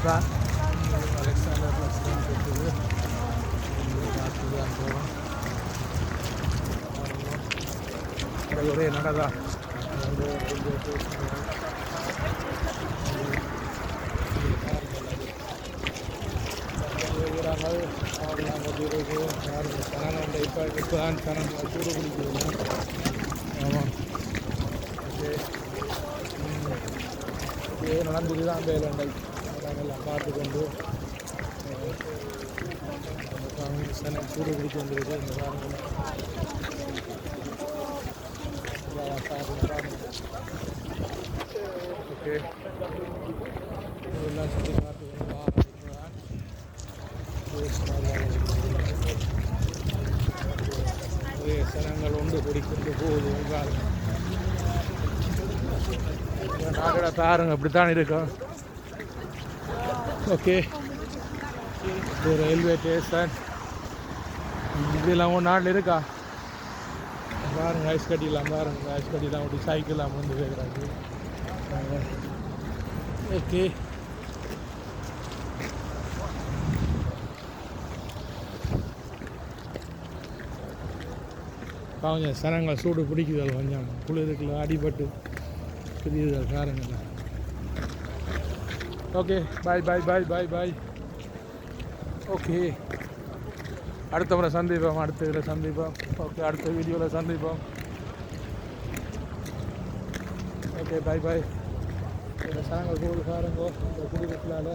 தான் Alexander plus தான் இருக்குது. பார்த்து தான் போகிறோம். ஒரே நடதான் ரயில்வே ஸ்டேஷன் வீராங்கள் அவர்லாம் கொண்டிருக்கு. யாரும் சனம் இப்போ தான் சனம் சூடு பிடிக்குது. ஆமாம், ஓகே. இப்படியே நடந்துட்டு தான் வேலைங்கள் எல்லாம் பார்த்து கொண்டு சனம் சூடு பிடிச்சு வந்துருக்கு. இந்த காரணம் ஓகே, இதெல்லாம் சுற்றி பார்த்து சனங்கள் உண்டு குடிக்கிட்டு போகுது. நாடோட பாருங்க இப்படித்தான் இருக்கும். ஓகே, இது ரயில்வே ஸ்டேஷன். இதெல்லாம் ஒரு நாட்டில் இருக்கா பாருங்க. ஐஸ் கட்டிலாம் பாருங்க, ஐஸ் கட்டிலாம் அப்படி சைக்கிள்லாம் வந்து கேட்குறாங்க. ஓகே, கொஞ்சம் சனங்கள் சூடு பிடிக்குதல், கொஞ்சம் குளிருக்குள்ள அடிபட்டு பிரியுதல் காரங்கள. ஓகே, பாய் பாய் பாய் பாய் பாய். ஓகே, அடுத்த முறை சந்திப்போம், அடுத்த இதில் சந்திப்போம். ஓகே, அடுத்த வீடியோவில் சந்திப்போம். ஓகே, பாய் பாய். சனங்கள் சூடு காரங்கோ இந்த குளிருக்குள்ளால